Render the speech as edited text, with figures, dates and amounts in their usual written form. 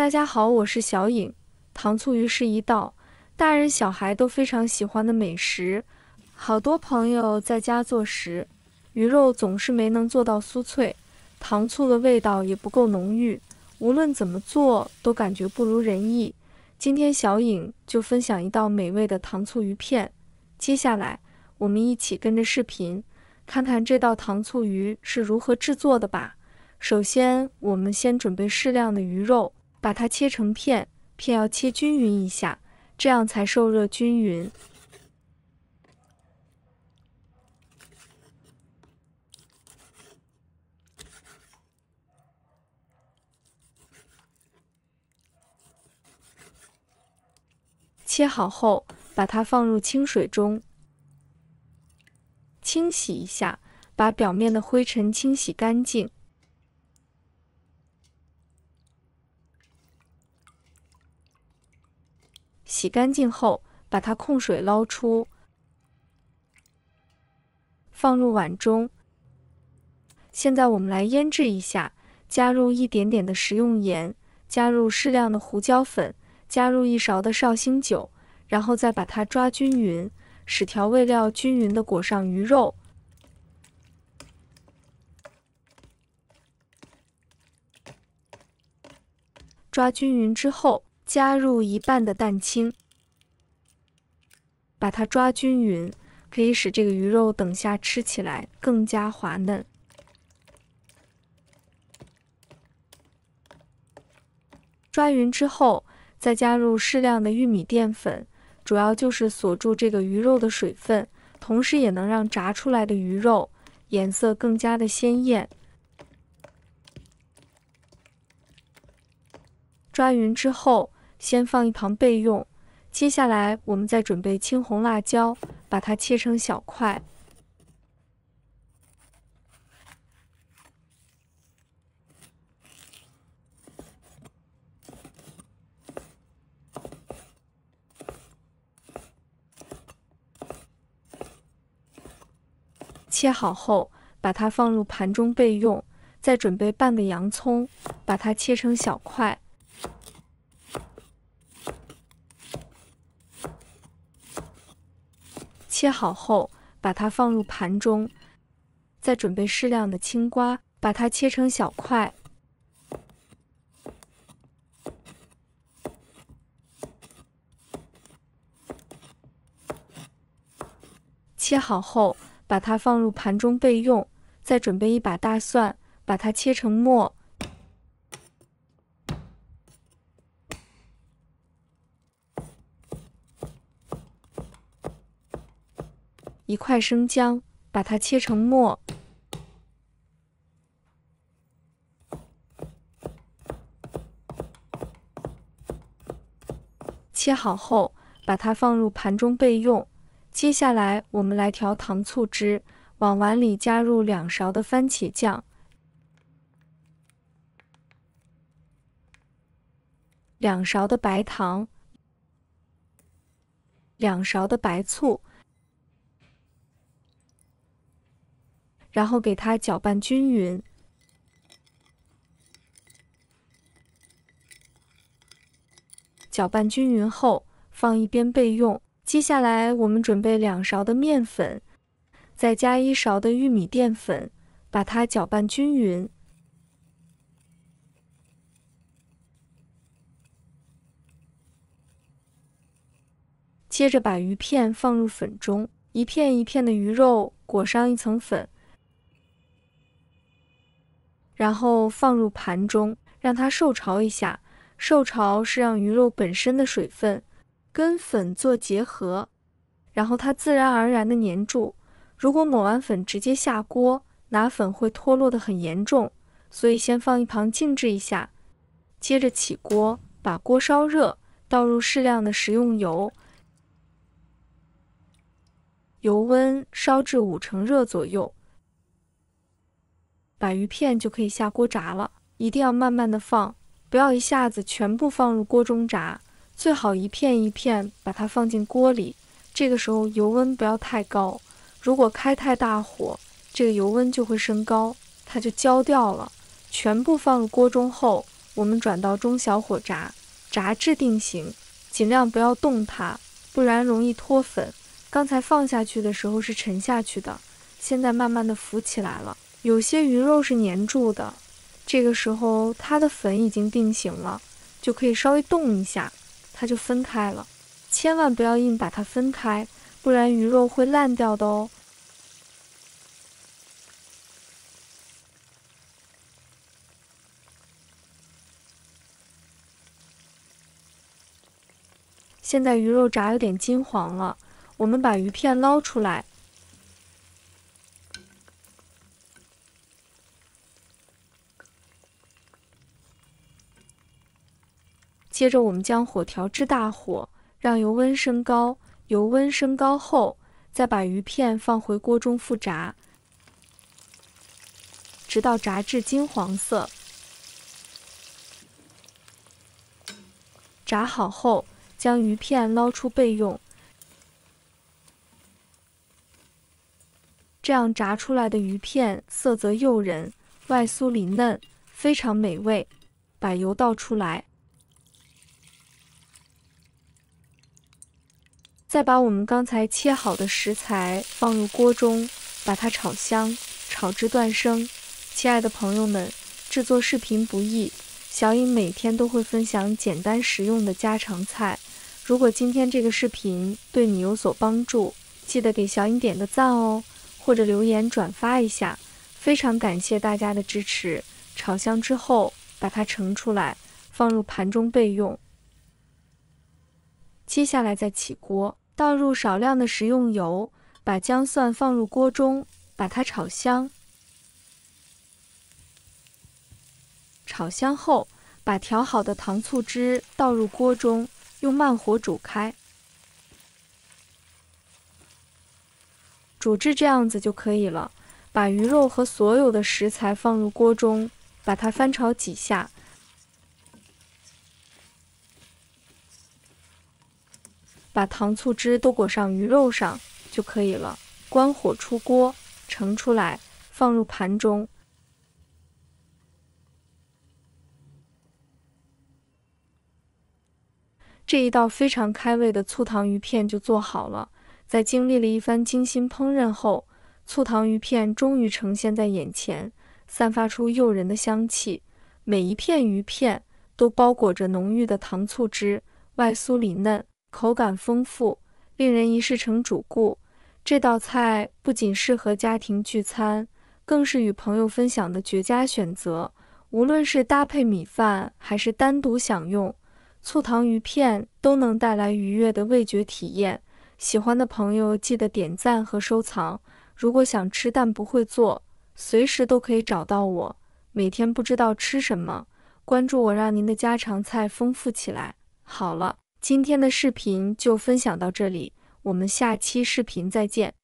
大家好，我是小颖。糖醋鱼是一道大人小孩都非常喜欢的美食，好多朋友在家做时，鱼肉总是没能做到酥脆，糖醋的味道也不够浓郁，无论怎么做都感觉不如人意。今天小颖就分享一道美味的糖醋鱼片，接下来我们一起跟着视频，看看这道糖醋鱼是如何制作的吧。首先，我们先准备适量的鱼肉，把它切成片，片要切均匀一下，这样才受热均匀。切好后，把它放入清水中，清洗一下，把表面的灰尘清洗干净。洗干净后，把它控水捞出，放入碗中。现在我们来腌制一下，加入一点点的食用盐，加入适量的胡椒粉，加入1勺的绍兴酒，然后再把它抓均匀，使调味料均匀地裹上鱼肉。抓均匀之后，加入1半的蛋清，把它抓均匀，可以使这个鱼肉等下吃起来更加滑嫩。抓匀之后，再加入适量的玉米淀粉，主要就是锁住这个鱼肉的水分，同时也能让炸出来的鱼肉颜色更加的鲜艳。抓匀之后，先放一旁备用。接下来，我们再准备青红辣椒，把它切成小块。切好后，把它放入盘中备用。再准备半个洋葱，把它切成小块。切好后，把它放入盘中。再准备适量的青瓜，把它切成小块。切好后，把它放入盘中备用。再准备1把大蒜，把它切成末。1块生姜，把它切成末。切好后，把它放入盘中备用。接下来，我们来调糖醋汁，往碗里加入2勺的番茄酱。2勺的白糖，2勺的白醋，然后给它搅拌均匀。搅拌均匀后，放一边备用。接下来，我们准备2勺的面粉，再加1勺的玉米淀粉，把它搅拌均匀。接着把鱼片放入粉中，一片一片的鱼肉裹上一层粉，然后放入盘中，让它受潮一下。受潮是让鱼肉本身的水分跟粉做结合，然后它自然而然的粘住。如果抹完粉直接下锅，拿粉会脱落的很严重，所以先放一旁静置一下。接着起锅，把锅烧热，倒入适量的食用油。油温烧至5成热左右，把鱼片就可以下锅炸了。一定要慢慢的放，不要一下子全部放入锅中炸，最好一片一片把它放进锅里。这个时候油温不要太高，如果开太大火，这个油温就会升高，它就焦掉了。全部放入锅中后，我们转到中小火炸，炸至定型，尽量不要动它，不然容易脱粉。刚才放下去的时候是沉下去的，现在慢慢的浮起来了。有些鱼肉是粘住的，这个时候它的粉已经定型了，就可以稍微动一下，它就分开了。千万不要硬把它分开，不然鱼肉会烂掉的哦。现在鱼肉炸有点金黄了，我们把鱼片捞出来，接着我们将火调至大火，让油温升高。油温升高后，再把鱼片放回锅中复炸，直到炸至金黄色。炸好后，将鱼片捞出备用。这样炸出来的鱼片色泽诱人，外酥里嫩，非常美味。把油倒出来，再把我们刚才切好的食材放入锅中，把它炒香，炒至断生。亲爱的朋友们，制作视频不易，小颖每天都会分享简单实用的家常菜。如果今天这个视频对你有所帮助，记得给小颖点个赞哦，或者留言转发一下，非常感谢大家的支持。炒香之后，把它盛出来，放入盘中备用。接下来再起锅，倒入少量的食用油，把姜蒜放入锅中，把它炒香。炒香后，把调好的糖醋汁倒入锅中，用慢火煮开。煮至这样子就可以了。把鱼肉和所有的食材放入锅中，把它翻炒几下。把糖醋汁都裹上鱼肉上就可以了。关火出锅，盛出来，放入盘中。这一道非常开胃的醋糖鱼片就做好了。在经历了一番精心烹饪后，醋糖鱼片终于呈现在眼前，散发出诱人的香气。每一片鱼片都包裹着浓郁的糖醋汁，外酥里嫩，口感丰富，令人一试成主顾。这道菜不仅适合家庭聚餐，更是与朋友分享的绝佳选择。无论是搭配米饭还是单独享用，醋糖鱼片都能带来愉悦的味觉体验。喜欢的朋友记得点赞和收藏。如果想吃但不会做，随时都可以找到我。每天不知道吃什么，关注我，让您的家常菜丰富起来。好了，今天的视频就分享到这里，我们下期视频再见。